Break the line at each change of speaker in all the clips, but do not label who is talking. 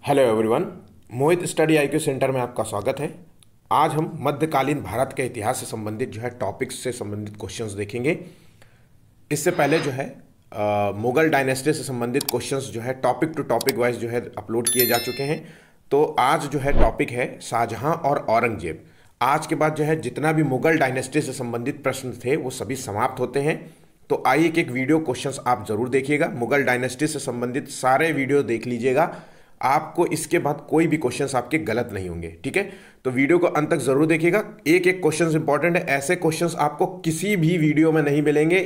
Hello everyone. Mohit study IQ centre में आपका स्वागत है। आज हम मध्यकालीन भारत के इतिहास से संबंधित टॉपिक्स से संबंधित क्वेश्चंस देखेंगे। इससे पहले मुगल डायनेस्टी से संबंधित questions topic to topic wise upload किए जा चुके हैं। तो आज टॉपिक है शाहजहां और औरंगजेब। आज के बाद जितना भी मुगल डायनेस्टी से संबंधित प्रश्न थे वो सभी समाप्त होते हैं। तो आइए एक वीडियो क्वेश्चंस आप जरूर देखिएगा। मुगल डायनेस्टी से संबंधित सारे वीडियो देख लीजिएगा, आपको इसके बाद कोई भी क्वेश्चंस आपके गलत नहीं होंगे। ठीक है, तो वीडियो को अंत तक जरूर देखिएगा। एक एक क्वेश्चंस इंपॉर्टेंट है, ऐसे क्वेश्चंस आपको किसी भी वीडियो में नहीं मिलेंगे,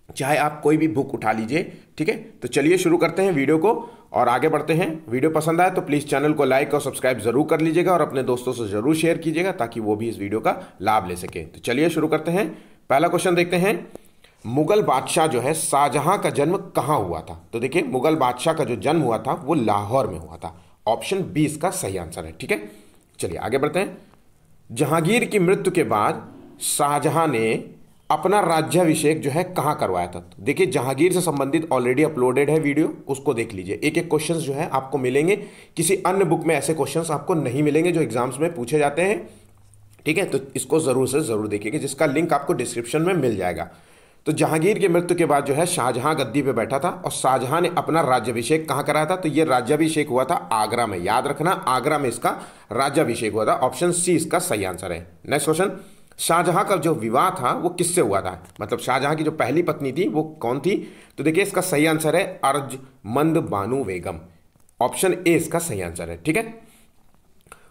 चाहे आप कोई भी बुक उठा लीजिए। ठीक है, तो चलिए शुरू करते हैं वीडियो को और आगे बढ़ते हैं। वीडियो पसंद आए तो प्लीज़ चैनल को लाइक और सब्सक्राइब जरूर कर लीजिएगा और अपने दोस्तों से जरूर शेयर कीजिएगा ताकि वो भी इस वीडियो का लाभ ले सके। तो चलिए शुरू करते हैं। पहला क्वेश्चन देखते हैं, मुगल बादशाह शाहजहां का जन्म कहां हुआ था? तो देखिए, मुगल बादशाह का जो जन्म हुआ था वो लाहौर में हुआ था। ऑप्शन 20 का सही आंसर है। ठीक है, चलिए आगे बढ़ते हैं। जहांगीर की मृत्यु के बाद शाहजहां ने अपना राज्याभिषेक कहां करवाया था? तो देखिए, जहांगीर से संबंधित ऑलरेडी अपलोडेड है वीडियो, उसको देख लीजिए। एक एक क्वेश्चन आपको मिलेंगे, किसी अन्य बुक में ऐसे क्वेश्चन आपको नहीं मिलेंगे जो एग्जाम्स में पूछे जाते हैं। ठीक है, तो इसको जरूर से जरूर देखिएगा, जिसका लिंक आपको डिस्क्रिप्शन में मिल जाएगा। तो जहांगीर की मृत्यु के बाद शाहजहां गद्दी पे बैठा था और शाहजहां ने अपना राज्याभिषेक कहां कराया था? तो ये राज्याभिषेक हुआ था आगरा में। याद रखना, आगरा में इसका राज्याभिषेक हुआ था। ऑप्शन सी इसका सही आंसर है। नेक्स्ट क्वेश्चन, शाहजहां का जो विवाह था वो किससे हुआ था? मतलब शाहजहां की जो पहली पत्नी थी वो कौन थी? तो देखिए, इसका सही आंसर है अर्जुमंद बानो बेगम। ऑप्शन ए इसका सही आंसर है। ठीक है,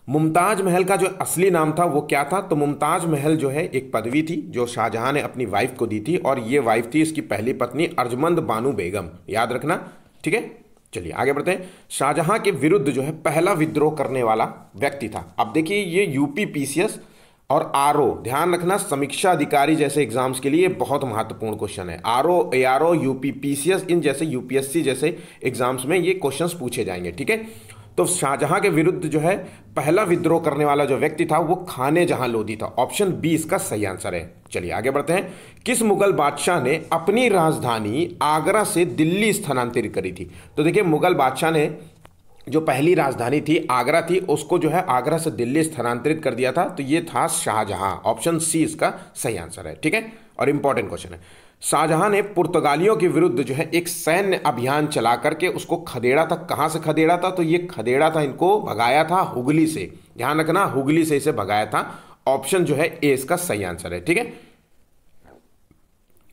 मुमताज महल का जो असली नाम था वो क्या था? तो मुमताज महल एक पदवी थी जो शाहजहां ने अपनी वाइफ को दी थी और ये वाइफ थी इसकी पहली पत्नी अर्जुमंद बानो बेगम। याद रखना। ठीक है, चलिए आगे बढ़ते हैं। शाहजहां के विरुद्ध पहला विद्रोह करने वाला व्यक्ति था। अब देखिए, ये यूपी पीसीएस और आरओ, ध्यान रखना, समीक्षा अधिकारी जैसे एग्जाम्स के लिए बहुत महत्वपूर्ण क्वेश्चन है। आरओ, एआरओ, यूपी पीसीएस, इन जैसे यूपीएससी जैसे एग्जाम्स में ये क्वेश्चंस पूछे जाएंगे। ठीक है, तो शाहजहां के विरुद्ध पहला विद्रोह करने वाला जो व्यक्ति था वो खाने जहां लोधी था। ऑप्शन 20 का सही आंसर है। चलिए आगे बढ़ते हैं। किस मुगल बादशाह ने अपनी राजधानी आगरा से दिल्ली स्थानांतरित करी थी? तो देखिए, मुगल बादशाह ने जो पहली राजधानी थी आगरा थी, उसको आगरा से दिल्ली स्थानांतरित कर दिया था। तो ये था शाहजहां। ऑप्शन सी इसका सही आंसर है। ठीक है, और इंपॉर्टेंट क्वेश्चन है, शाहजहां ने पुर्तगालियों के विरुद्ध एक सैन्य अभियान चला करके उसको खदेड़ा था। कहां से खदेड़ा था? तो ये खदेड़ा था, इनको भगाया था हुगली से। ध्यान रखना, हुगली से इसे भगाया था। ऑप्शन ए इसका सही आंसर है। ठीक है,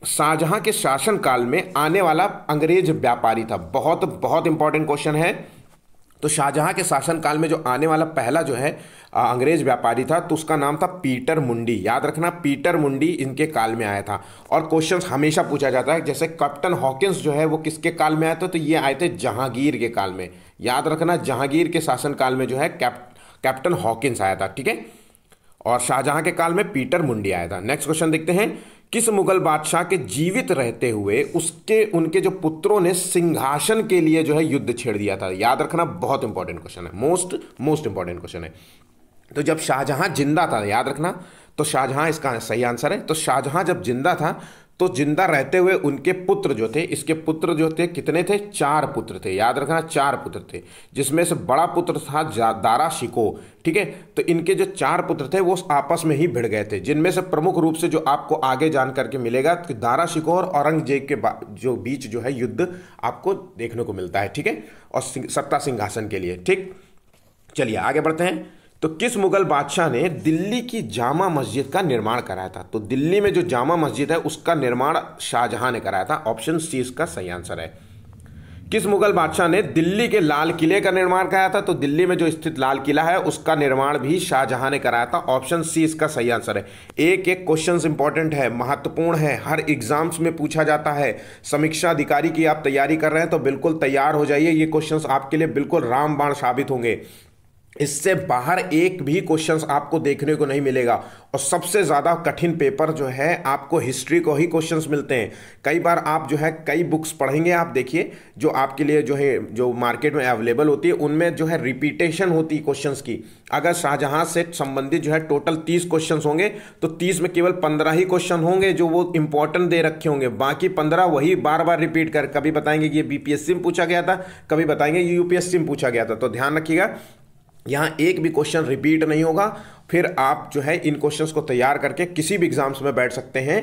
शाहजहां के शासनकाल में आने वाला अंग्रेज व्यापारी था। बहुत बहुत इंपॉर्टेंट क्वेश्चन है। तो शाहजहां के शासनकाल में जो आने वाला पहला अंग्रेज व्यापारी था, तो उसका नाम था पीटर मुंडी। याद रखना, पीटर मुंडी इनके काल में आया था। और क्वेश्चन हमेशा पूछा जाता है, जैसे कैप्टन हॉकिंस वो किसके काल में आया था? तो ये आए थे जहांगीर के काल में। याद रखना, जहांगीर के शासनकाल में कैप्टन हॉकिंस आया था। ठीक है, और शाहजहां के काल में पीटर मुंडी आया था। नेक्स्ट क्वेश्चन देखते हैं, किस मुगल बादशाह के जीवित रहते हुए उनके जो पुत्रों ने सिंहासन के लिए युद्ध छेड़ दिया था? याद रखना, बहुत इंपॉर्टेंट क्वेश्चन है, मोस्ट इंपॉर्टेंट क्वेश्चन है। तो जब शाहजहां जिंदा था, याद रखना, तो शाहजहां इसका सही आंसर है। तो शाहजहां जब जिंदा था तो जिंदा रहते हुए उनके पुत्र इसके पुत्र कितने थे? 4 पुत्र थे। याद रखना, 4 पुत्र थे, जिसमें से बड़ा पुत्र था दारा शिको। ठीक है, तो इनके जो 4 पुत्र थे वो आपस में ही भिड़ गए थे, जिनमें से प्रमुख रूप से जो आपको आगे जान करके मिलेगा कि दारा शिको और औरंगजेब के जो बीच युद्ध आपको देखने को मिलता है। ठीक है, और सत्ता सिंहासन के लिए। ठीक, चलिए आगे बढ़ते हैं। तो किस मुगल बादशाह ने दिल्ली की जामा मस्जिद का निर्माण कराया था? तो दिल्ली में जो जामा मस्जिद है उसका निर्माण शाहजहां ने कराया था। ऑप्शन सी इसका सही आंसर है। किस मुगल बादशाह ने दिल्ली के लाल किले का निर्माण कराया था? तो दिल्ली में जो स्थित लाल किला है उसका निर्माण भी शाहजहां ने कराया था। ऑप्शन सी इसका सही आंसर है। एक एक क्वेश्चन इंपॉर्टेंट है, महत्वपूर्ण है, हर एग्जाम्स में पूछा जाता है। समीक्षा अधिकारी की आप तैयारी कर रहे हैं तो बिल्कुल तैयार हो जाइए, ये क्वेश्चन आपके लिए बिल्कुल रामबाण साबित होंगे। इससे बाहर एक भी क्वेश्चंस आपको देखने को नहीं मिलेगा। और सबसे ज़्यादा कठिन पेपर जो है आपको हिस्ट्री को ही क्वेश्चंस मिलते हैं। कई बार आप जो है कई बुक्स पढ़ेंगे, आप देखिए जो आपके लिए जो है जो मार्केट में अवेलेबल होती है उनमें जो है रिपीटेशन होती है क्वेश्चंस की। अगर शाहजहां से संबंधित जो है टोटल 30 क्वेश्चंस होंगे तो 30 में केवल 15 ही क्वेश्चन होंगे जो वो इंपॉर्टेंट दे रखे होंगे, बाकी 15 वही बार बार रिपीट कर, कभी बताएंगे कि ये बीपीएससी में पूछा गया था, कभी बताएंगे ये यूपीएससी में पूछा गया था। तो ध्यान रखिएगा यहाँ एक भी क्वेश्चन रिपीट नहीं होगा। फिर आप जो है इन क्वेश्चंस को तैयार करके किसी भी एग्जाम्स में बैठ सकते हैं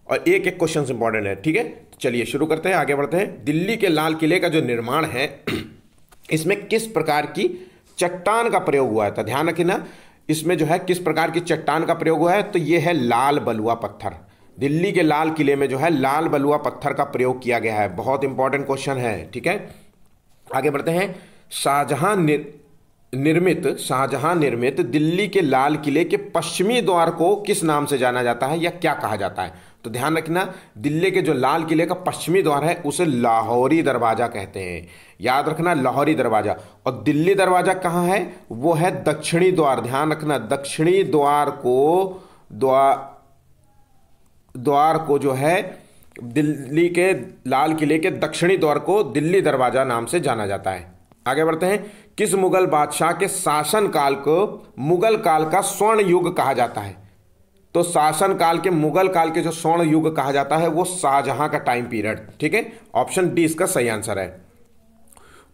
और एक एक क्वेश्चन इंपॉर्टेंट है। ठीक है, चलिए शुरू करते हैं, आगे बढ़ते हैं। दिल्ली के लाल किले का जो निर्माण है इसमें किस प्रकार की चट्टान का प्रयोग हुआ है? तो ध्यान रखिए ना, इसमें जो है किस प्रकार की चट्टान का प्रयोग हुआ है, तो ये है लाल बलुआ पत्थर। दिल्ली के लाल किले में जो है लाल बलुआ पत्थर का प्रयोग किया गया है। बहुत इंपॉर्टेंट क्वेश्चन है। ठीक है, आगे बढ़ते हैं। शाहजहां निर्मित दिल्ली के लाल किले के पश्चिमी द्वार को किस नाम से जाना जाता है या क्या कहा जाता है? तो ध्यान रखना, दिल्ली के जो लाल किले का पश्चिमी द्वार है उसे लाहौरी दरवाजा कहते हैं। याद रखना, लाहौरी दरवाजा। और दिल्ली दरवाजा कहाँ है? वो है दक्षिणी द्वार। ध्यान रखना, दक्षिणी द्वार को जो है दिल्ली के लाल किले के दक्षिणी द्वार को दिल्ली दरवाजा नाम से जाना जाता है। आगे बढ़ते हैं। किस मुगल बादशाह के शासन काल को मुगल काल का स्वर्ण युग कहा जाता है? तो शासन काल के मुगल काल के जो स्वर्ण युग कहा जाता है वो शाहजहां का टाइम पीरियड। ठीक है, ऑप्शन डी इसका सही आंसर है।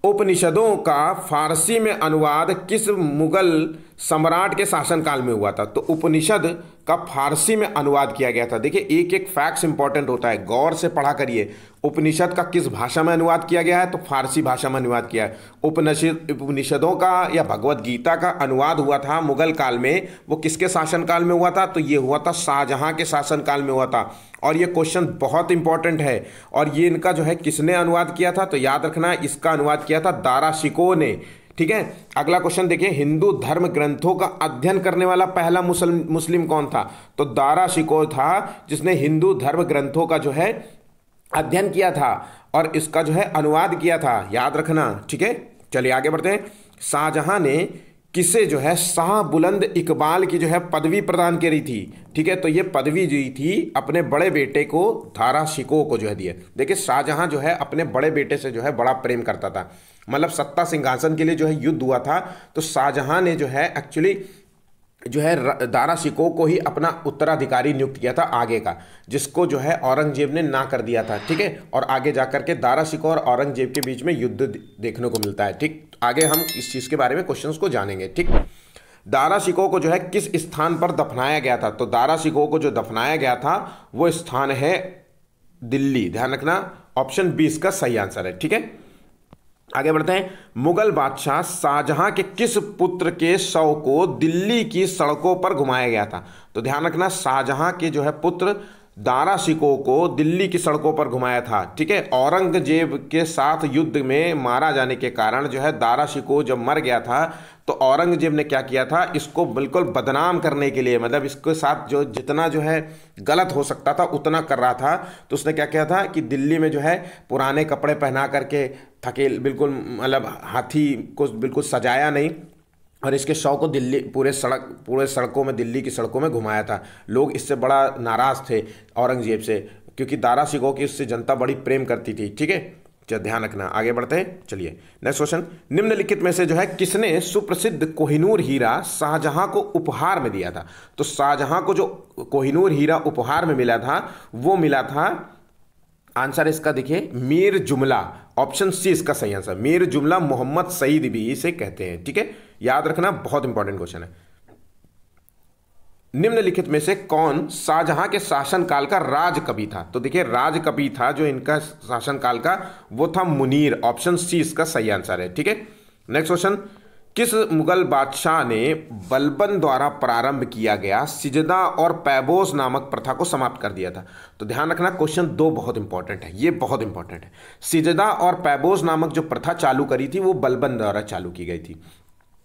उपनिषदों का फारसी में अनुवाद किस मुगल सम्राट के शासनकाल में हुआ था? तो उपनिषद का फारसी में अनुवाद किया गया था। देखिए एक एक फैक्ट्स इंपॉर्टेंट होता है, गौर से पढ़ा करिए। उपनिषद का किस भाषा में अनुवाद किया गया है? तो फारसी भाषा में अनुवाद किया है। उपनिषदों का या भगवत गीता का अनुवाद हुआ था मुगल काल में, वो किसके शासनकाल में हुआ था? तो ये हुआ था शाहजहां के शासनकाल में हुआ था। और ये क्वेश्चन बहुत इंपॉर्टेंट है। और ये इनका जो है किसने अनुवाद किया था? तो याद रखना, इसका अनुवाद किया था दारा शिकोह ने। ठीक है, अगला क्वेश्चन देखिए। हिंदू धर्म ग्रंथों का अध्ययन करने वाला पहला मुस्लिम कौन था? तो दारा शिकोह था जिसने हिंदू धर्म ग्रंथों का जो है अध्ययन किया था और इसका जो है अनुवाद किया था। याद रखना। ठीक है, चलिए आगे बढ़ते हैं। शाहजहां ने किसे जो है शाह बुलंद इकबाल की जो है पदवी प्रदान करी थी? ठीक है, तो ये पदवी दी थी अपने बड़े बेटे को, दारा शिकोह को जो है दिए। देखिए शाहजहां जो है अपने बड़े बेटे से जो है बड़ा प्रेम करता था, मतलब सत्ता सिंहासन के लिए जो है युद्ध हुआ था तो शाहजहां ने जो है एक्चुअली जो है दारा शिकोह को ही अपना उत्तराधिकारी नियुक्त किया था आगे का, जिसको जो है औरंगजेब ने ना कर दिया था। ठीक है, और आगे जाकर के दारा शिकोह और औरंगजेब के बीच में युद्ध देखने को मिलता है। ठीक, आगे हम इस चीज़ के बारे में क्वेश्चंस को जानेंगे। ठीक, दारा शिकोह को जो है किस स्थान पर दफनाया गया था? तो दारा शिकोह को जो दफनाया गया था वो स्थान है दिल्ली। ध्यान रखना, ऑप्शन बी इसका सही आंसर है। ठीक है, आगे बढ़ते हैं। मुगल बादशाह शाहजहां के किस पुत्र के शव को दिल्ली की सड़कों पर घुमाया गया था? तो ध्यान रखना, शाहजहां के जो है पुत्र दारा शिकोह को दिल्ली की सड़कों पर घुमाया था। ठीक है, औरंगजेब के साथ युद्ध में मारा जाने के कारण जो है दारा शिकोह जब मर गया था तो औरंगजेब ने क्या किया था, इसको बिल्कुल बदनाम करने के लिए, मतलब इसके साथ जो जितना जो है गलत हो सकता था उतना कर रहा था। तो उसने क्या किया था कि दिल्ली में जो है पुराने कपड़े पहना करके थकेल बिल्कुल मतलब हाथी को बिल्कुल सजाया नहीं और इसके शव को दिल्ली पूरे सड़कों में, दिल्ली की सड़कों में घुमाया था। लोग इससे बड़ा नाराज थे औरंगजेब से, क्योंकि दारा शिकोह की इससे जनता बड़ी प्रेम करती थी। ठीक है, चलिए ध्यान रखना, आगे बढ़ते हैं। चलिए नेक्स्ट क्वेश्चन। निम्नलिखित में से जो है किसने सुप्रसिद्ध कोहिनूर हीरा शाहजहां को उपहार में दिया था? तो शाहजहां को जो कोहिनूर हीरा उपहार में मिला था वो मिला था, आंसर इसका देखिए मीर जुमला। ऑप्शन सी इसका सही आंसर। मीर जुमला मोहम्मद सईद भी इसे कहते हैं। ठीक है, याद रखना, बहुत इंपॉर्टेंट क्वेश्चन है। निम्नलिखित में से कौन शाहजहां के शासनकाल का राजकवि था? तो देखिए राजकवि था जो इनका शासनकाल का वो था मुनीर। ऑप्शन सी इसका सही आंसर है। ठीक है, नेक्स्ट क्वेश्चन। किस मुगल बादशाह ने बलबन द्वारा प्रारंभ किया गया सिजदा और पैबोस नामक प्रथा को समाप्त कर दिया था? तो ध्यान रखना, क्वेश्चन 2 बहुत इंपॉर्टेंट है, ये बहुत इंपॉर्टेंट है। सिजदा और पैबोस नामक जो प्रथा चालू करी थी वो बलबन द्वारा चालू की गई थी।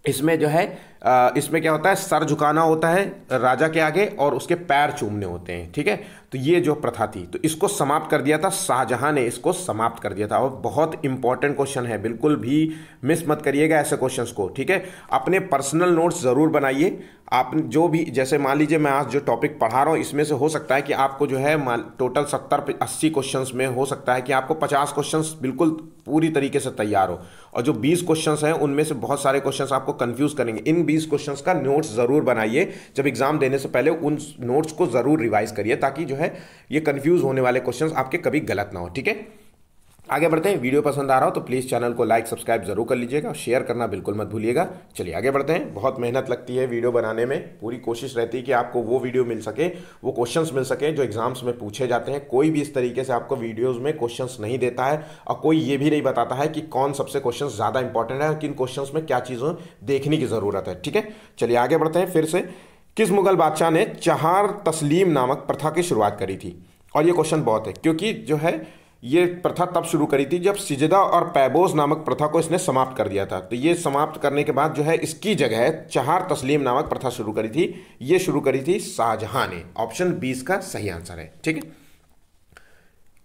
इसमें जो है इसमें क्या होता है, सर झुकाना होता है राजा के आगे और उसके पैर चूमने होते हैं, ठीक है। तो ये जो प्रथा थी, तो इसको समाप्त कर दिया था शाहजहां ने, इसको समाप्त कर दिया था। और बहुत इंपॉर्टेंट क्वेश्चन है, बिल्कुल भी मिस मत करिएगा ऐसे क्वेश्चंस को, ठीक है। अपने पर्सनल नोट्स जरूर बनाइए। आप जो भी, जैसे मान लीजिए मैं आज जो टॉपिक पढ़ा रहा हूँ, इसमें से हो सकता है कि आपको जो है टोटल 70-80 क्वेश्चंस में हो सकता है कि आपको 50 क्वेश्चंस बिल्कुल पूरी तरीके से तैयार हो, और जो 20 क्वेश्चंस हैं उनमें से बहुत सारे क्वेश्चंस आपको कंफ्यूज करेंगे। इन 20 क्वेश्चंस का नोट्स जरूर बनाइए, जब एग्जाम देने से पहले उन नोट्स को जरूर रिवाइज करिए, ताकि जो है ये कंफ्यूज होने वाले क्वेश्चंस आपके कभी गलत ना हो, ठीक है। आगे बढ़ते हैं। वीडियो पसंद आ रहा हो तो प्लीज़ चैनल को लाइक सब्सक्राइब जरूर कर लीजिएगा और शेयर करना बिल्कुल मत भूलिएगा। चलिए आगे बढ़ते हैं। बहुत मेहनत लगती है वीडियो बनाने में, पूरी कोशिश रहती है कि आपको वो वीडियो मिल सके, वो क्वेश्चंस मिल सके जो एग्जाम्स में पूछे जाते हैं। कोई भी इस तरीके से आपको वीडियोज़ में क्वेश्चंस नहीं देता है, और कोई ये भी नहीं बताता है कि कौन सबसे क्वेश्चन ज़्यादा इंपॉर्टेंट है और किन क्वेश्चंस में क्या चीज़ों देखने की ज़रूरत है, ठीक है। चलिए आगे बढ़ते हैं। फिर से, किस मुगल बादशाह ने चहार तस्लीम नामक प्रथा की शुरुआत करी थी? और ये क्वेश्चन बहुत है, क्योंकि जो है ये प्रथा तब शुरू करी थी जब सिजदा और पैबोस नामक प्रथा को इसने समाप्त कर दिया था। तो ये समाप्त करने के बाद जो है इसकी जगह चहार तस्लीम नामक प्रथा शुरू करी थी। ये शुरू करी थी शाहजहां ने। ऑप्शन 20 का सही आंसर है, ठीक है।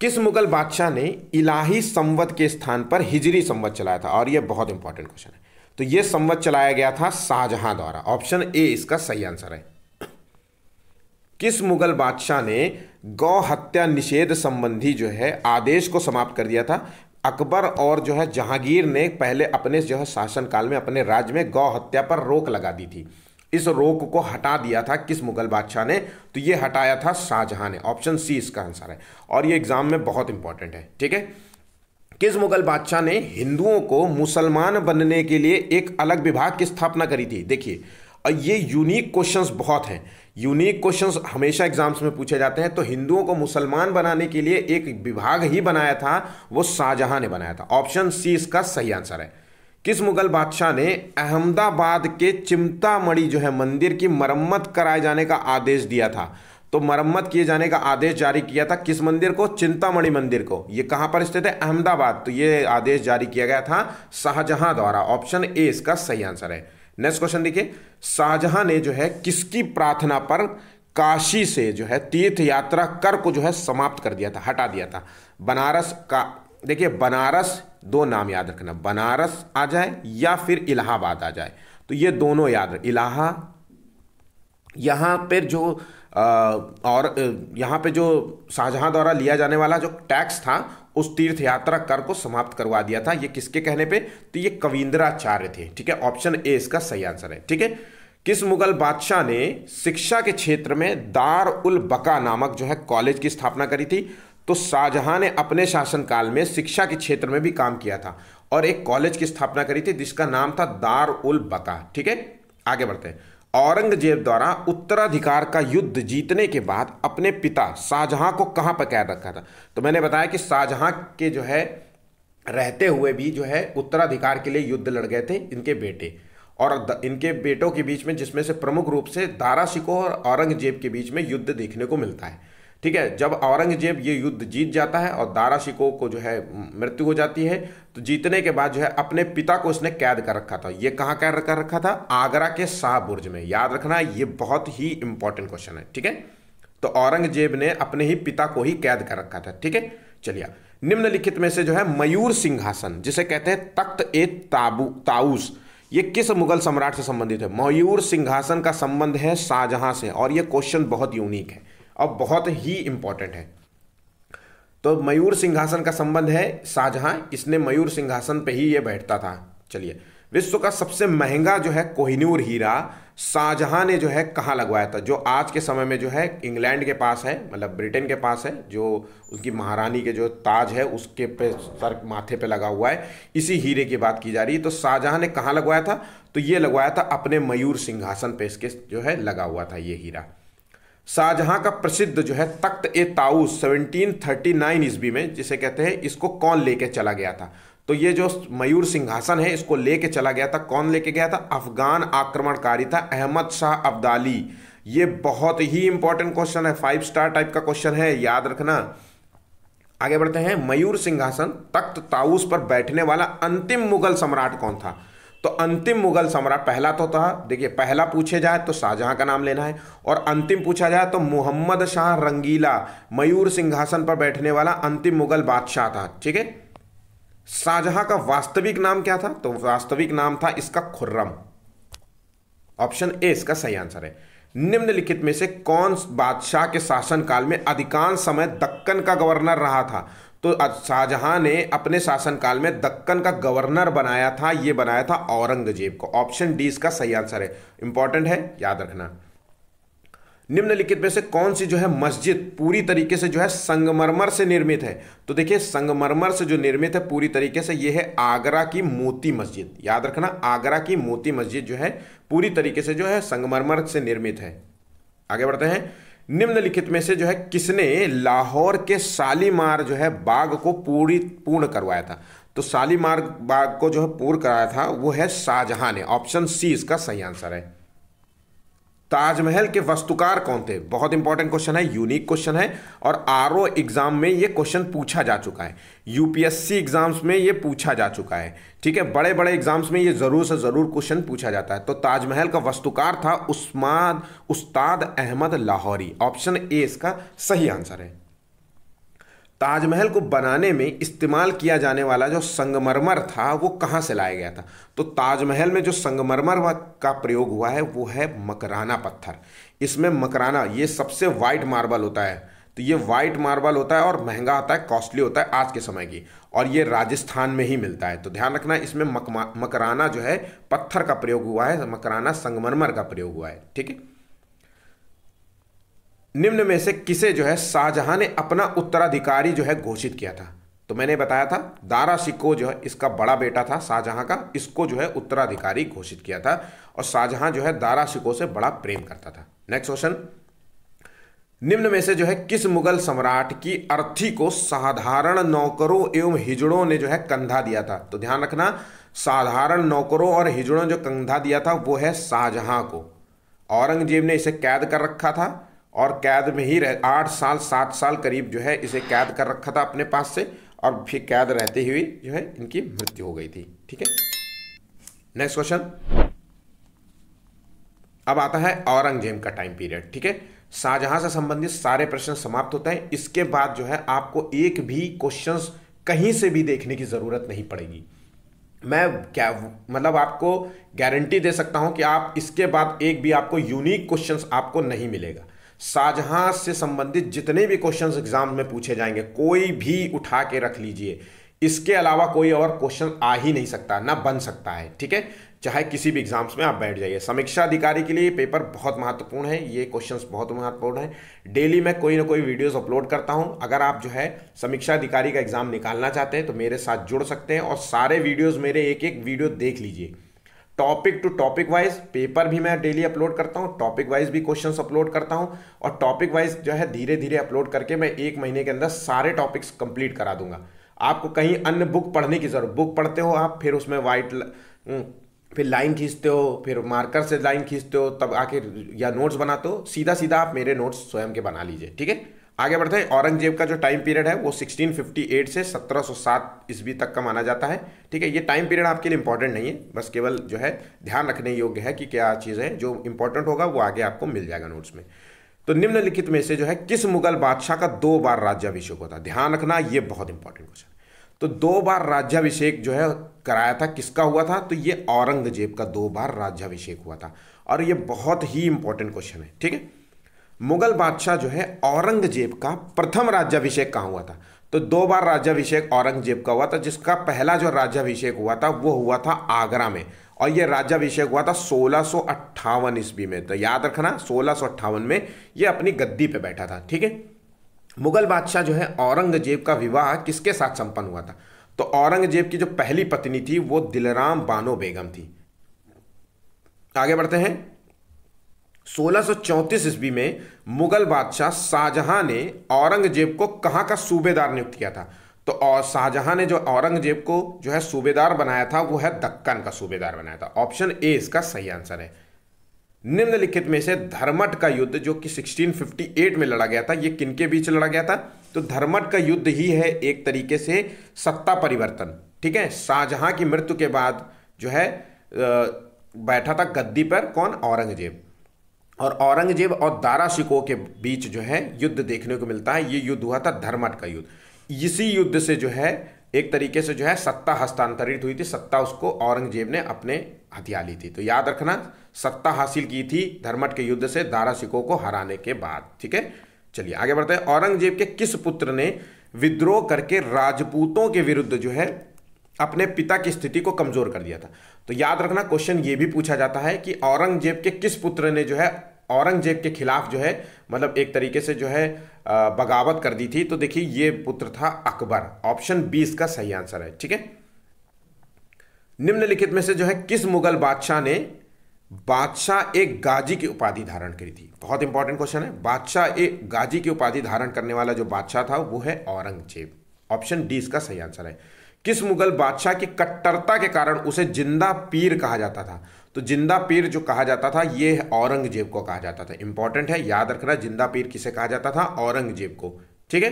किस मुगल बादशाह ने इलाही संवत के स्थान पर हिजरी संवत चलाया था? और ये बहुत इंपॉर्टेंट क्वेश्चन है। तो ये संवत चलाया गया था शाहजहां द्वारा। ऑप्शन ए इसका सही आंसर है। किस मुगल बादशाह ने गौ हत्या निषेध संबंधी जो है आदेश को समाप्त कर दिया था? अकबर और जो है जहांगीर ने पहले अपने जो है शासनकाल में अपने राज्य में गौ हत्या पर रोक लगा दी थी। इस रोक को हटा दिया था किस मुगल बादशाह ने? तो ये हटाया था शाहजहां ने। ऑप्शन सी इसका आंसर है, और ये एग्जाम में बहुत इंपॉर्टेंट है, ठीक है। किस मुगल बादशाह ने हिंदुओं को मुसलमान बनने के लिए एक अलग विभाग की स्थापना करी थी? देखिए, और ये यूनिक क्वेश्चंस बहुत हैं। यूनिक क्वेश्चंस हमेशा एग्जाम्स में पूछे जाते हैं। तो हिंदुओं को मुसलमान बनाने के लिए एक विभाग ही बनाया था, वो शाहजहां ने बनाया था। ऑप्शन सी इसका सही आंसर है। किस मुगल बादशाह ने अहमदाबाद के चिंतामणि जो है मंदिर की मरम्मत कराए जाने का आदेश दिया था? तो मरम्मत किए जाने का आदेश जारी किया था किस मंदिर को? चिंतामणि मंदिर को। ये कहां पर स्थित है? अहमदाबाद। तो ये आदेश जारी किया गया था शाहजहां द्वारा। ऑप्शन ए इसका सही आंसर है। नेक्स्ट क्वेश्चन देखिए, शाहजहां ने जो है किसकी प्रार्थना पर काशी से जो है तीर्थ यात्रा कर को जो है समाप्त कर दिया था, हटा दिया था? बनारस का, देखिए बनारस, दो नाम याद रखना, बनारस आ जाए या फिर इलाहाबाद आ जाए, तो ये दोनों याद रख। यहाँ पर जो और यहाँ पे जो शाहजहां द्वारा लिया जाने वाला जो टैक्स था, उस तीर्थ यात्रा कर को समाप्त करवा दिया था। ये किसके कहने पे? तो ये कविंद्राचार्य थे, ठीक है। ऑप्शन ए इसका सही आंसर है, ठीक है। किस मुगल बादशाह ने शिक्षा के क्षेत्र में दार उल बका नामक जो है कॉलेज की स्थापना करी थी? तो शाहजहां ने अपने शासनकाल में शिक्षा के क्षेत्र में भी काम किया था और एक कॉलेज की स्थापना करी थी जिसका नाम था दार उल बका, ठीक है। आगे बढ़ते हैं। औरंगजेब द्वारा उत्तराधिकार का युद्ध जीतने के बाद अपने पिता शाहजहां को कहां पर कैद रखा था? तो मैंने बताया कि शाहजहां के जो है रहते हुए भी जो है उत्तराधिकार के लिए युद्ध लड़ गए थे इनके बेटे, और इनके बेटों के बीच में, जिसमें से प्रमुख रूप से दारा शिकोह और औरंगजेब के बीच में युद्ध देखने को मिलता है, ठीक है। जब औरंगजेब ये युद्ध जीत जाता है और दारा शिकोह को जो है मृत्यु हो जाती है, तो जीतने के बाद जो है अपने पिता को इसने कैद कर रखा था। ये कहाँ कैद कर रखा था? आगरा के शाह बुर्ज में। याद रखना, ये बहुत ही इंपॉर्टेंट क्वेश्चन है, ठीक है। तो औरंगजेब ने अपने ही पिता को ही कैद कर रखा था, ठीक है। चलिए, निम्नलिखित में से जो है मयूर सिंहासन, जिसे कहते हैं तख्त ए ताऊस, ये किस मुगल सम्राट से संबंधित है? मयूर सिंहासन का संबंध है शाहजहां से, और ये क्वेश्चन बहुत यूनिक है और बहुत ही इंपॉर्टेंट है। तो मयूर सिंहासन का संबंध है शाहजहां, इसने मयूर सिंहासन पे ही ये बैठता था। चलिए, विश्व का सबसे महंगा जो है कोहिनूर हीरा शाहजहां ने जो है कहाँ लगवाया था? जो आज के समय में जो है इंग्लैंड के पास है, मतलब ब्रिटेन के पास है, जो उनकी महारानी के जो ताज है उसके पे सर माथे पे लगा हुआ है। इसी हीरे की बात की जा रही है। तो शाहजहां ने कहाँ लगवाया था? तो ये लगवाया था अपने मयूर सिंहासन पे, इसके जो है लगा हुआ था ये हीरा। शाहजहां का प्रसिद्ध जो है तख्त ए ताऊस 1739 ईस्वी में, जिसे कहते हैं, इसको कौन लेके चला गया था? तो ये जो मयूर सिंहासन है इसको लेके चला गया था, कौन लेके गया था? अफगान आक्रमणकारी था अहमद शाह अब्दाली। ये बहुत ही इंपॉर्टेंट क्वेश्चन है, 5 स्टार टाइप का क्वेश्चन है, याद रखना। आगे बढ़ते हैं। मयूर सिंहासन तख्त ताऊस पर बैठने वाला अंतिम मुगल सम्राट कौन था? तो अंतिम मुगल सम्राट पहला तो था, देखिए पहला पूछे जाए तो शाहजहां का नाम लेना है, और अंतिम पूछा जाए तो मोहम्मद शाह रंगीला, मयूर सिंहासन पर बैठने वाला अंतिम मुगल बादशाह था। ठीक है, शाहजहां का वास्तविक नाम क्या था? तो वास्तविक नाम था इसका खुर्रम। ऑप्शन ए इसका सही आंसर है। निम्नलिखित में से कौन बादशाह के शासनकाल में अधिकांश समय दक्कन का गवर्नर रहा था? तो शाहजहां ने अपने शासनकाल में दक्कन का गवर्नर बनाया था, ये बनाया था औरंगजेब को। ऑप्शन डी इसका सही आंसर है, इंपॉर्टेंट है, याद रखना। निम्नलिखित में से कौन सी जो है मस्जिद पूरी तरीके से जो है संगमरमर से निर्मित है? तो देखिए संगमरमर से जो निर्मित है पूरी तरीके से, ये है आगरा की मोती मस्जिद। याद रखना, आगरा की मोती मस्जिद जो है पूरी तरीके से जो है संगमरमर से निर्मित है। आगे बढ़ते हैं। निम्नलिखित में से जो है किसने लाहौर के शालीमार जो है बाग को पूर्ण करवाया था? तो शालीमार बाग को जो है पूर्ण कराया था वो है शाहजहां ने। ऑप्शन सी इसका सही आंसर है। ताजमहल के वास्तुकार कौन थे? बहुत इंपॉर्टेंट क्वेश्चन है, यूनिक क्वेश्चन है, और आरओ एग्जाम में ये क्वेश्चन पूछा जा चुका है, यूपीएससी एग्जाम्स में ये पूछा जा चुका है। ठीक है, बड़े बड़े एग्जाम्स में ये जरूर से जरूर क्वेश्चन पूछा जाता है। तो ताजमहल का वास्तुकार था उस्ताद अहमद लाहौरी। ऑप्शन ए इसका सही आंसर है। ताजमहल को बनाने में इस्तेमाल किया जाने वाला जो संगमरमर था वो कहाँ से लाया गया था? तो ताजमहल में जो संगमरमर का प्रयोग हुआ है वो है मकराना पत्थर। इसमें मकराना ये सबसे वाइट मार्बल होता है, तो ये वाइट मार्बल होता है और महंगा होता है, कॉस्टली होता है आज के समय की, और ये राजस्थान में ही मिलता है। तो ध्यान रखना, इसमें मकराना जो है पत्थर का प्रयोग हुआ है, मकराना संगमरमर का प्रयोग हुआ है। ठीक है, निम्न में से किसे जो है शाहजहां ने अपना उत्तराधिकारी जो है घोषित किया था? तो मैंने बताया था दारा शिकोह जो है इसका बड़ा बेटा था शाहजहां का, इसको जो है उत्तराधिकारी घोषित किया था, और शाहजहां जो है दारा शिकोह से बड़ा प्रेम करता था। Next question. निम्न में से जो है किस मुगल सम्राट की अर्थी को साधारण नौकरों एवं हिजड़ों ने जो है कंधा दिया था? तो ध्यान रखना, साधारण नौकरों और हिजड़ों जो कंधा दिया था वो है शाहजहां को। औरंगजेब ने इसे कैद कर रखा था, और कैद में ही 8 साल 7 साल करीब जो है इसे कैद कर रखा था अपने पास से, और फिर कैद रहते हुए जो है इनकी मृत्यु हो गई थी। ठीक है, नेक्स्ट क्वेश्चन। अब आता है औरंगजेब का टाइम पीरियड। ठीक है, शाहजहां से संबंधित सारे प्रश्न समाप्त होते हैं। इसके बाद जो है आपको एक भी क्वेश्चंस कहीं से भी देखने की जरूरत नहीं पड़ेगी। मैं क्या मतलब आपको गारंटी दे सकता हूं कि आप इसके बाद एक भी आपको यूनिक क्वेश्चंस आपको नहीं मिलेगा। शाहजहां से संबंधित जितने भी क्वेश्चंस एग्जाम में पूछे जाएंगे कोई भी उठा के रख लीजिए, इसके अलावा कोई और क्वेश्चन आ ही नहीं सकता, ना बन सकता है। ठीक है, चाहे किसी भी एग्जाम्स में आप बैठ जाइए। समीक्षा अधिकारी के लिए पेपर बहुत महत्वपूर्ण है, ये क्वेश्चंस बहुत महत्वपूर्ण है। डेली मैं कोई ना कोई वीडियोस अपलोड करता हूं। अगर आप जो है समीक्षा अधिकारी का एग्जाम निकालना चाहते हैं तो मेरे साथ जुड़ सकते हैं, और सारे वीडियोस मेरे एक एक वीडियो देख लीजिए। Topic to topic wise paper भी मैं डेली अपलोड करता हूं, टॉपिक वाइज भी क्वेश्चंस अपलोड करता हूं, और टॉपिक वाइज जो है धीरे धीरे अपलोड करके मैं 1 महीने के अंदर सारे टॉपिक्स कंप्लीट करा दूंगा। आपको कहीं अन्य बुक पढ़ने की जरूरत, बुक पढ़ते हो आप, फिर उसमें फिर लाइन खींचते हो, फिर मार्कर से लाइन खींचते हो, तब आके या नोट्स बनाते हो, सीधा सीधा आप मेरे नोट्स स्वयं के बना लीजिए। ठीक है, आगे बढ़ते हैं। औरंगजेब का जो टाइम पीरियड है वो 1658 से 1707 ईस्वी तक का माना जाता है। ठीक है, ये टाइम पीरियड आपके लिए इंपॉर्टेंट नहीं है, बस केवल जो है ध्यान रखने योग्य है कि क्या चीज़ें हैं, जो इंपॉर्टेंट होगा वो आगे आपको मिल जाएगा नोट्स में। तो निम्नलिखित में से जो है किस मुगल बादशाह का 2 बार राज्याभिषेक होता है? ध्यान रखना, ये बहुत इंपॉर्टेंट क्वेश्चन। तो 2 बार राज्याभिषेक जो है कराया था, किसका हुआ था? तो ये औरंगजेब का 2 बार राज्याभिषेक हुआ था, और ये बहुत ही इंपॉर्टेंट क्वेश्चन है। ठीक है, मुगल बादशाह जो है औरंगजेब का प्रथम राज्याभिषेक कहाँ हुआ था? तो 2 बार राज्याभिषेक औरंगजेब का हुआ था, जिसका पहला जो राज्याभिषेक हुआ था वो हुआ था आगरा में, और ये राज्याभिषेक हुआ था 1658 ईस्वी में। तो याद रखना 1658 में ये अपनी गद्दी पे बैठा था। ठीक है, मुगल बादशाह जो है औरंगजेब का विवाह किसके साथ संपन्न हुआ था? तो औरंगजेब की जो पहली पत्नी थी वो दिलराम बानो बेगम थी। आगे बढ़ते हैं। 1634 ईस्वी में मुगल बादशाह शाहजहां ने औरंगजेब को कहां का सूबेदार नियुक्त किया था? तो और शाहजहां ने जो औरंगजेब को जो है सूबेदार बनाया था वो है दक्कन का सूबेदार बनाया था। ऑप्शन ए इसका सही आंसर है। निम्नलिखित में से धर्मट का युद्ध जो कि 1658 में लड़ा गया था, ये किनके बीच लड़ा गया था? तो धर्मट का युद्ध ही है एक तरीके से सत्ता परिवर्तन। ठीक है, शाहजहां की मृत्यु के बाद जो है बैठा था गद्दी पर, कौन, औरंगजेब। और औरंगजेब और दारा शिकोह के बीच जो है युद्ध देखने को मिलता है। ये युद्ध हुआ था धर्मट का युद्ध। इसी युद्ध से जो है एक तरीके से जो है सत्ता हस्तांतरित हुई थी, सत्ता उसको औरंगजेब ने अपने हथिया ली थी। तो याद रखना, सत्ता हासिल की थी धर्मट के युद्ध से दारा शिकोह को हराने के बाद। ठीक है, चलिए आगे बढ़ते हैं। औरंगजेब के किस पुत्र ने विद्रोह करके राजपूतों के विरुद्ध जो है अपने पिता की स्थिति को कमजोर कर दिया था? तो याद रखना, क्वेश्चन ये भी पूछा जाता है कि औरंगजेब के किस पुत्र ने जो है औरंगजेब के खिलाफ जो है मतलब एक तरीके से जो है बगावत कर दी थी। तो देखिए ये पुत्र था अकबर। ऑप्शन 20 का सही आंसर है। ठीक है, निम्नलिखित में से जो है किस मुगल बादशाह ने बादशाह एक गाजी की उपाधि धारण करी थी? बहुत इंपॉर्टेंट क्वेश्चन है। बादशाह एक गाजी की उपाधि धारण करने वाला जो बादशाह था वो है औरंगजेब। ऑप्शन डी इसका सही आंसर है। किस मुगल बादशाह की कट्टरता के कारण उसे जिंदा पीर कहा जाता था? तो जिंदा पीर जो कहा जाता था ये औरंगजेब को कहा जाता था। इंपॉर्टेंट है, याद रखना, जिंदा पीर किसे कहा जाता था? औरंगजेब को। ठीक है,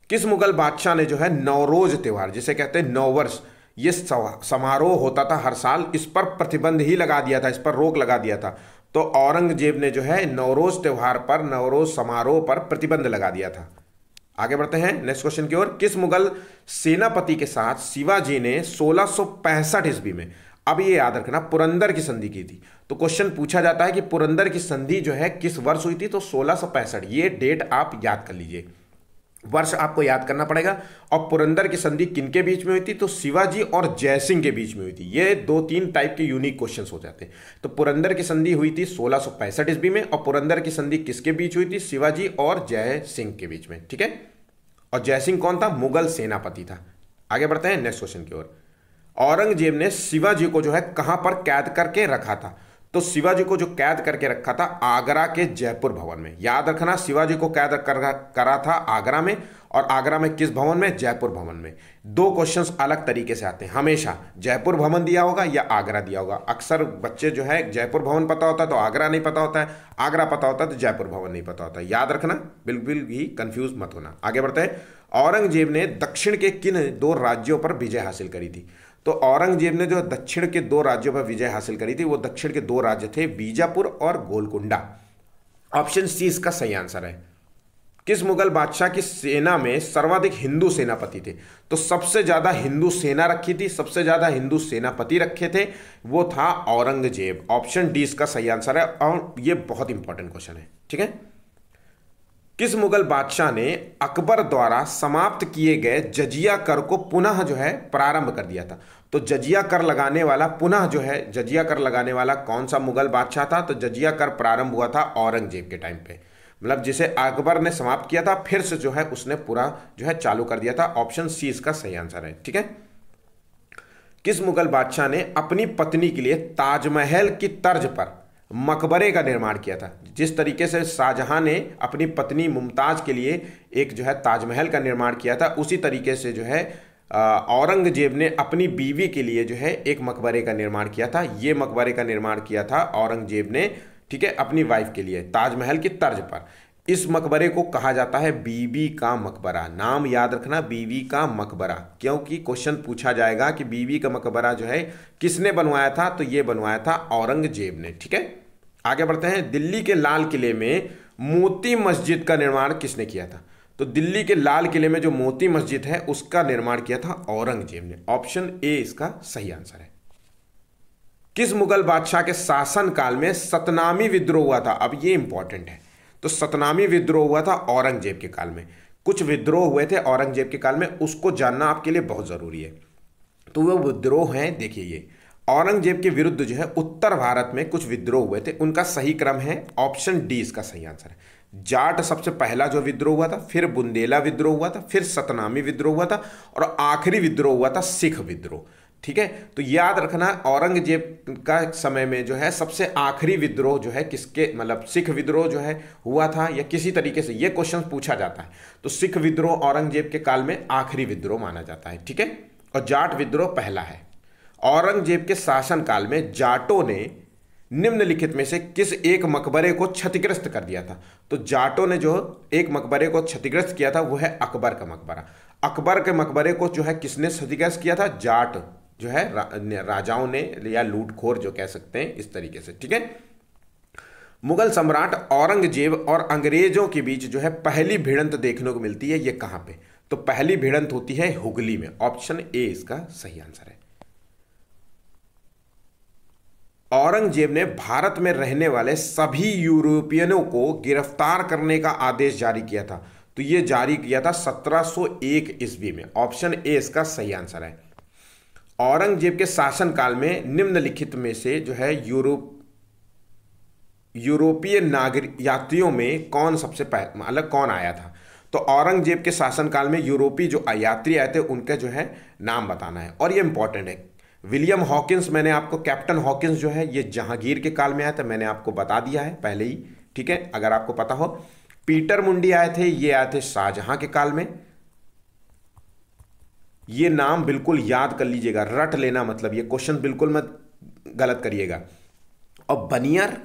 किस मुगल बादशाह ने जो है नवरोज त्योहार, जिसे कहते हैं नववर्ष, ये समारोह होता था हर साल, इस पर प्रतिबंध ही लगा दिया था, इस पर रोक लगा दिया था। तो औरंगजेब ने जो है नवरोज त्योहार पर, नवरोज समारोह पर प्रतिबंध लगा दिया था। आगे बढ़ते हैं नेक्स्ट क्वेश्चन की ओर। किस मुगल सेनापति के साथ शिवाजी ने 1665 ईस्वी में, अब ये याद रखना, पुरंदर की संधि की थी? तो क्वेश्चन पूछा जाता है कि पुरंदर की संधि जो है किस वर्ष हुई थी? तो 1665। ये डेट आप याद कर लीजिए, वर्ष आपको याद करना पड़ेगा। और पुरंदर की संधि किनके बीच में हुई थी? तो शिवाजी और जयसिंह के बीच में हुई थी। ये 2-3 टाइप के यूनिक क्वेश्चंस हो जाते हैं। तो पुरंदर की संधि हुई थी 1665 ईस्वी में, और पुरंदर की संधि किसके बीच हुई थी? शिवाजी और जय सिंह के बीच में। ठीक है, और जयसिंह कौन था? मुगल सेनापति था। आगे बढ़ते हैं नेक्स्ट क्वेश्चन की ओर। औरंगजेब ने शिवाजी को जो है कहां पर कैद करके रखा था? तो शिवाजी को जो कैद करके रखा था आगरा के जयपुर भवन में। याद रखना, शिवाजी को कैद करा था आगरा में, और आगरा में किस भवन में? जयपुर भवन में। 2 क्वेश्चंस अलग तरीके से आते हैं हमेशा, जयपुर भवन दिया होगा या आगरा दिया होगा। अक्सर बच्चे जो है जयपुर भवन पता होता है तो आगरा नहीं पता होता है, आगरा पता होता है तो जयपुर भवन नहीं पता होता है। याद रखना, बिल्कुल भी कंफ्यूज मत होना। आगे बढ़ते हैं। औरंगजेब ने दक्षिण के किन 2 राज्यों पर विजय हासिल करी थी? तो औरंगजेब ने जो दक्षिण के 2 राज्यों पर विजय हासिल करी थी, वो दक्षिण के 2 राज्य थे, बीजापुर और गोलकुंडा। ऑप्शन सी इसका सही आंसर है। किस मुगल बादशाह की सेना में सर्वाधिक हिंदू सेनापति थे? तो सबसे ज्यादा हिंदू सेना रखी थी, सबसे ज्यादा हिंदू सेनापति रखे थे, वो था औरंगजेब। ऑप्शन डी इसका सही आंसर है, और ये बहुत इंपॉर्टेंट क्वेश्चन है। ठीक है, किस मुगल बादशाह ने अकबर द्वारा समाप्त किए गए जजिया कर को पुनः जो है प्रारंभ कर दिया था? तो जजिया कर लगाने वाला पुनः जो है जजिया कर लगाने वाला कौन सा मुगल बादशाह था? तो जजिया कर प्रारंभ हुआ था औरंगजेब के टाइम पे, मतलब जिसे अकबर ने समाप्त किया था फिर से जो है उसने पूरा जो है चालू कर दिया था। ऑप्शन सी इसका सही आंसर है। ठीक है, किस मुगल बादशाह ने अपनी पत्नी के लिए ताजमहल की तर्ज पर मकबरे का निर्माण किया था? जिस तरीके से शाहजहां ने अपनी पत्नी मुमताज के लिए एक जो है ताजमहल का निर्माण किया था, उसी तरीके से जो है औरंगजेब ने अपनी बीवी के लिए जो है एक मकबरे का निर्माण किया था। ये मकबरे का निर्माण किया था औरंगजेब ने, ठीक है, अपनी वाइफ के लिए ताजमहल की तर्ज पर। इस मकबरे को कहा जाता है बीबी का मकबरा। नाम याद रखना, बीबी का मकबरा, क्योंकि क्वेश्चन पूछा जाएगा कि बीबी का मकबरा जो है किसने बनवाया था? तो ये बनवाया था औरंगजेब ने। ठीक है, आगे बढ़ते हैं। दिल्ली के लाल किले में मोती मस्जिद का निर्माण किसने किया था? तो दिल्ली के लाल किले में जो मोती मस्जिद है उसका निर्माण किया था औरंगजेब ने। ऑप्शन ए इसका सही आंसर है। किस मुगल बादशाह के शासन काल में सतनामी विद्रोह हुआ था? अब ये इंपॉर्टेंट है। तो सतनामी विद्रोह हुआ था औरंगजेब के काल में। कुछ विद्रोह हुए थे औरंगजेब के काल में, उसको जानना आपके लिए बहुत जरूरी है। तो वो विद्रोह हैं, देखिए ये औरंगजेब के विरुद्ध जो है उत्तर भारत में कुछ विद्रोह हुए थे, उनका सही क्रम है ऑप्शन डी इसका सही आंसर है। जाट सबसे पहला जो विद्रोह हुआ था, फिर बुंदेला विद्रोह हुआ था, फिर सतनामी विद्रोह हुआ था, और आखिरी विद्रोह हुआ था सिख विद्रोह। ठीक है, तो याद रखना औरंगजेब का समय में जो है सबसे आखिरी विद्रोह जो है किसके, मतलब सिख विद्रोह जो है हुआ था, या किसी तरीके से ये क्वेश्चन पूछा जाता है। तो सिख विद्रोह औरंगजेब के काल में आखिरी विद्रोह माना जाता है। ठीक है, और जाट विद्रोह पहला है। औरंगजेब के शासन काल में जाटों ने निम्नलिखित में से किस एक मकबरे को क्षतिग्रस्त कर दिया था? तो जाटों ने जो एक मकबरे को क्षतिग्रस्त किया था वो है अकबर का मकबरा। अकबर के मकबरे को जो है किसने क्षतिग्रस्त किया था? जाट जो है राजाओं ने, या लूटखोर जो कह सकते हैं, इस तरीके से। ठीक है, मुगल सम्राट औरंगजेब और अंग्रेजों के बीच जो है पहली भिड़ंत देखने को मिलती है, ये कहां पे? तो पहली भिड़ंत होती है हुगली में। ऑप्शन ए इसका सही आंसर है। औरंगजेब ने भारत में रहने वाले सभी यूरोपियनों को गिरफ्तार करने का आदेश जारी किया था। तो यह जारी किया था 1701 ईस्वी में। ऑप्शन ए इसका सही आंसर है। औरंगजेब के शासनकाल में निम्नलिखित में से जो है यूरोपीय नागरिक यात्रियों में कौन सबसे पहले, मतलब कौन आया था? तो औरंगजेब के शासनकाल में यूरोपीय जो यात्री आए थे उनके जो है नाम बताना है, और ये इंपॉर्टेंट है। विलियम हॉकिंस, मैंने आपको, कैप्टन हॉकिंस जो है ये जहांगीर के काल में आया था, मैंने आपको बता दिया है पहले ही। ठीक है, अगर आपको पता हो। पीटर मुंडी आए थे, ये आए थे शाहजहां के काल में। ये नाम बिल्कुल याद कर लीजिएगा, रट लेना, मतलब ये क्वेश्चन बिल्कुल मत गलत करिएगा। और बनियर,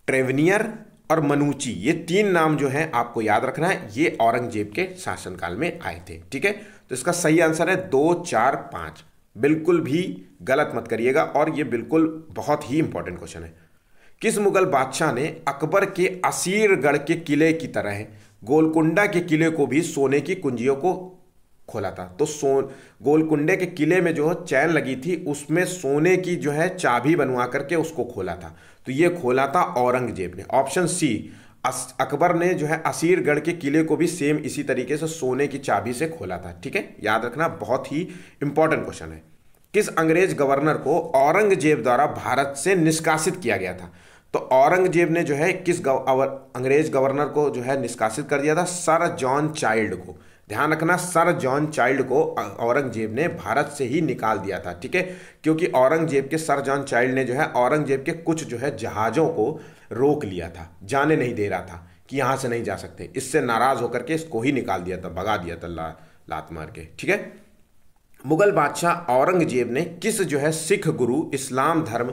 ट्रेवनियर और मनुची, ये तीन नाम जो हैं आपको याद रखना है, ये औरंगजेब के शासनकाल में आए थे। ठीक है, तो इसका सही आंसर है 2, 4, 5। बिल्कुल भी गलत मत करिएगा, और ये बिल्कुल बहुत ही इंपॉर्टेंट क्वेश्चन है। किस मुगल बादशाह ने अकबर के असीरगढ़ के किले की तरह गोलकुंडा के किले को भी सोने की कुंजियों को खोला था? तो गोलकुंडे के किले में जो चैन लगी थी उसमें सोने की जो है चाबी बनवा करके उसको खोला था। तो ये खोला था औरंगजेब ने। ऑप्शन सी, अकबर ने जो है असीरगढ़ के किले को भी सेम इसी तरीके से सोने की चाबी से खोला था। ठीक है, याद रखना, बहुत ही इंपॉर्टेंट क्वेश्चन है। किस अंग्रेज गवर्नर को औरंगजेब द्वारा भारत से निष्कासित किया गया था? तो औरंगजेब ने जो है किस अंग्रेज गवर्नर को जो है निष्कासित कर दिया था? सर जॉन चाइल्ड को। ध्यान रखना, सर जॉन चाइल्ड को औरंगजेब ने भारत से ही निकाल दिया था। ठीक है, क्योंकि औरंगजेब के सर जॉन चाइल्ड ने जो है औरंगजेब के कुछ जो है जहाज़ों को रोक लिया था, जाने नहीं दे रहा था कि यहाँ से नहीं जा सकते। इससे नाराज़ होकर के इसको ही निकाल दिया था, भगा दिया था लात मार के। ठीक है, मुगल बादशाह औरंगजेब ने किस जो है सिख गुरु इस्लाम धर्म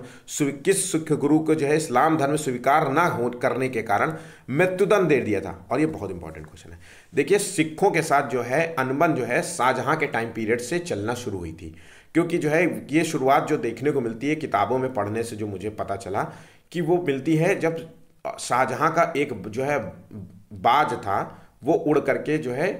किस सिख गुरु को जो है इस्लाम धर्म स्वीकार ना हो करने के कारण मृत्युदंड दे दिया था? और ये बहुत इंपॉर्टेंट क्वेश्चन है। देखिए, सिखों के साथ जो है अनबन जो है शाहजहां के टाइम पीरियड से चलना शुरू हुई थी, क्योंकि जो है ये शुरुआत जो देखने को मिलती है किताबों में पढ़ने से, जो मुझे पता चला कि वो मिलती है जब शाहजहां का एक जो है बाज था, वो उड़ करके जो है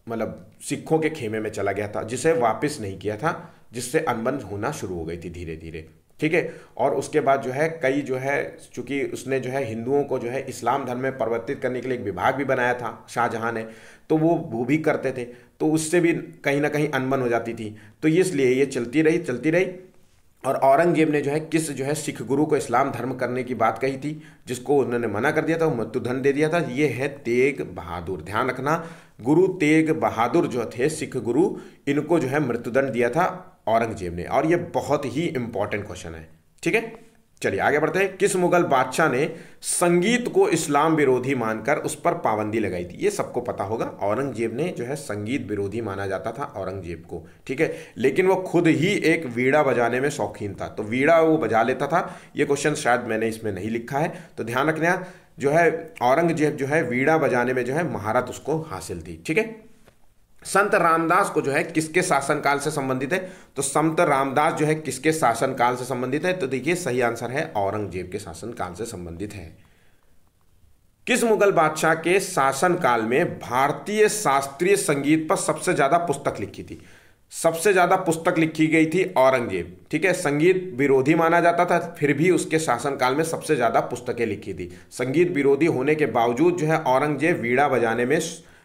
मतलब सिखों के खेमे में चला गया था, जिसे वापस नहीं किया था, जिससे अनबन होना शुरू हो गई थी धीरे धीरे। ठीक है, और उसके बाद जो है कई जो है, चूंकि उसने जो है हिंदुओं को जो है इस्लाम धर्म में परिवर्तित करने के लिए एक विभाग भी बनाया था शाहजहां ने, तो वो भी करते थे, तो उससे भी कहीं ना कहीं अनबन हो जाती थी। तो इसलिए ये चलती रही। और औरंगजेब ने जो है किस जो है सिख गुरु को इस्लाम धर्म करने की बात कही थी, जिसको उन्होंने मना कर दिया था, वो मृत्युदंड दे दिया था। ये है तेग बहादुर। ध्यान रखना, गुरु तेग बहादुर जो थे सिख गुरु, इनको जो है मृत्युदंड दिया था औरंगजेब ने। और ये बहुत ही इंपॉर्टेंट क्वेश्चन है। ठीक है, चलिए आगे बढ़ते हैं। किस मुगल बादशाह ने संगीत को इस्लाम विरोधी मानकर उस पर पाबंदी लगाई थी? ये सबको पता होगा, औरंगजेब ने जो है संगीत विरोधी माना जाता था औरंगजेब को। ठीक है, लेकिन वो खुद ही एक वीणा बजाने में शौकीन था, तो वीणा वो बजा लेता था। ये क्वेश्चन शायद मैंने इसमें नहीं लिखा है, तो ध्यान रखना, जो है औरंगजेब जो है वीणा बजाने में जो है महारत उसको हासिल थी। ठीक है, संत रामदास को जो है किसके शासनकाल से संबंधित है? तो संत रामदास जो है किसके शासनकाल से संबंधित है? तो देखिए सही आंसर है औरंगजेब के शासनकाल से संबंधित है। किस मुगल बादशाह के शासनकाल में भारतीय शास्त्रीय संगीत पर सबसे ज्यादा पुस्तक लिखी थी? सबसे ज्यादा पुस्तक लिखी गई थी औरंगजेब। ठीक है, संगीत विरोधी माना जाता था, फिर भी उसके शासनकाल में सबसे ज्यादा पुस्तकें लिखी थी। संगीत विरोधी होने के बावजूद जो है औरंगजेब वीणा बजाने में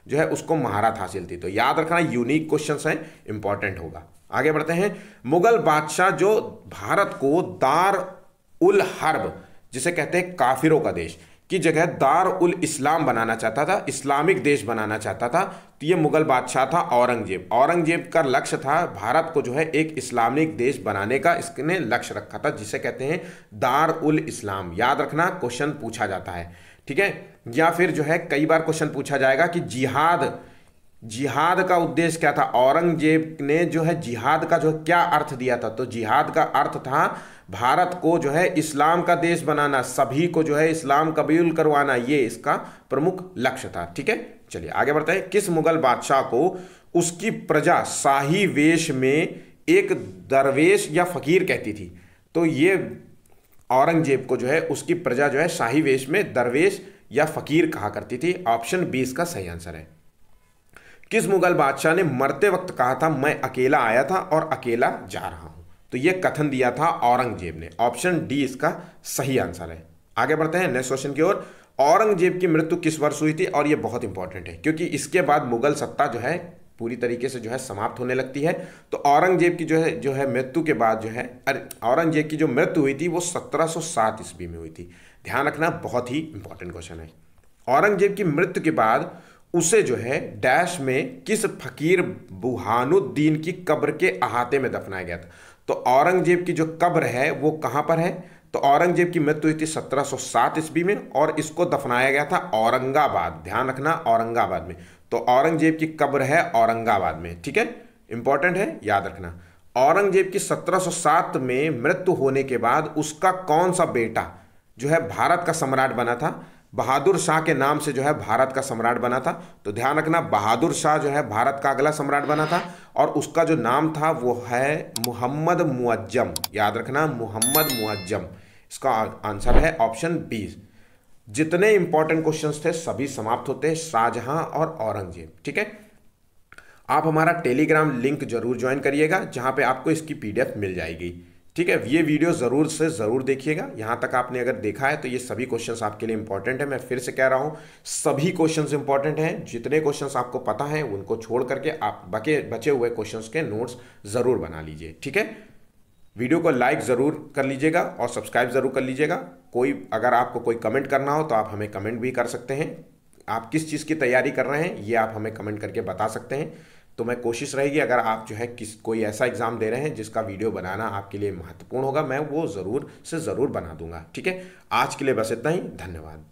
जो है उसको महारत हासिल थी। तो याद रखना, यूनिक क्वेश्चंस हैं, इंपॉर्टेंट होगा। आगे बढ़ते हैं। मुगल बादशाह जो भारत को दार उल हर्ब, जिसे कहते हैं काफिरों का देश, की जगह दार उल इस्लाम बनाना चाहता था, इस्लामिक देश बनाना चाहता था, तो ये मुगल बादशाह था औरंगजेब। औरंगजेब का लक्ष्य था भारत को जो है एक इस्लामिक देश बनाने का, इसने लक्ष्य रखा था, जिसे कहते हैं दार उल इस्लाम। याद रखना, क्वेश्चन पूछा जाता है। ठीक है, या फिर जो है कई बार क्वेश्चन पूछा जाएगा कि जिहाद का उद्देश्य क्या था? औरंगजेब ने जो है जिहाद का जो क्या अर्थ दिया था? तो जिहाद का अर्थ था भारत को जो है इस्लाम का देश बनाना, सभी को जो है इस्लाम कबूल करवाना, ये इसका प्रमुख लक्ष्य था। ठीक है, चलिए आगे बढ़ते हैं। किस मुगल बादशाह को उसकी प्रजा शाही वेश में एक दरवेश या फकीर कहती थी। तो ये औरंगजेब को जो है उसकी प्रजा जो है शाही वेश में दरवेश या फकीर कहा करती थी। ऑप्शन बी इसका सही आंसर है। किस मुगल बादशाह ने मरते वक्त कहा था मैं अकेला आया था और अकेला जा रहा हूं? तो यह कथन दिया था औरंगजेब ने। ऑप्शन डी इसका सही आंसर है। आगे बढ़ते हैं नेक्स्ट क्वेश्चन की ओर। औरंगजेब की मृत्यु किस वर्ष हुई थी? और यह बहुत इंपॉर्टेंट है क्योंकि इसके बाद मुगल सत्ता जो है पूरी तरीके से जो है समाप्त होने लगती है। तो औरंगजेब की जो है मृत्यु के बाद जो है, अरे औरंगजेब की जो मृत्यु हुई थी वो 1707 ईस्वी में हुई थी। ध्यान रखना, बहुत ही इंपॉर्टेंट क्वेश्चन है। औरंगजेब की मृत्यु के बाद उसे जो है डैश में किस फकीर बुरहानुद्दीन की कब्र के अहाते में दफनाया गया था? तो औरंगजेब की जो कब्र है वो कहां पर है? तो औरंगजेब की मृत्यु हुई थी 1707 ईस्वी में और इसको दफनाया गया था औरंगाबाद। ध्यान रखना, औरंगाबाद में। तो औरंगजेब की कब्र है औरंगाबाद में। ठीक है, इंपॉर्टेंट है, याद रखना। औरंगजेब की 1707 में मृत्यु होने के बाद उसका कौन सा बेटा जो है भारत का सम्राट बना था? बहादुर शाह के नाम से जो है भारत का सम्राट बना था। तो ध्यान रखना, बहादुर शाह जो है भारत का अगला सम्राट बना था और उसका जो नाम था वो है मोहम्मद मुअज्जम। याद रखना, मोहम्मद मुअज्जम। इसका आंसर है ऑप्शन बी। जितने इंपॉर्टेंट क्वेश्चंस थे सभी समाप्त होते हैं शाहजहां और औरंगजेब। ठीक है, आप हमारा टेलीग्राम लिंक जरूर ज्वाइन करिएगा जहां पे आपको इसकी पीडीएफ मिल जाएगी। ठीक है, ये वीडियो ज़रूर से ज़रूर देखिएगा। यहाँ तक आपने अगर देखा है तो ये सभी क्वेश्चंस आपके लिए इंपॉर्टेंट है। मैं फिर से कह रहा हूँ, सभी क्वेश्चंस इंपॉर्टेंट हैं। जितने क्वेश्चंस आपको पता है उनको छोड़ करके आप बचे हुए क्वेश्चंस के नोट्स ज़रूर बना लीजिए। ठीक है, वीडियो को लाइक ज़रूर कर लीजिएगा और सब्सक्राइब ज़रूर कर लीजिएगा। अगर आपको कोई कमेंट करना हो तो आप हमें कमेंट भी कर सकते हैं। आप किस चीज़ की तैयारी कर रहे हैं ये आप हमें कमेंट करके बता सकते हैं। तो मैं कोशिश रहेगी, अगर आप जो है कोई ऐसा एग्जाम दे रहे हैं जिसका वीडियो बनाना आपके लिए महत्वपूर्ण होगा, मैं वो ज़रूर से ज़रूर बना दूंगा। ठीक है, आज के लिए बस इतना ही। धन्यवाद।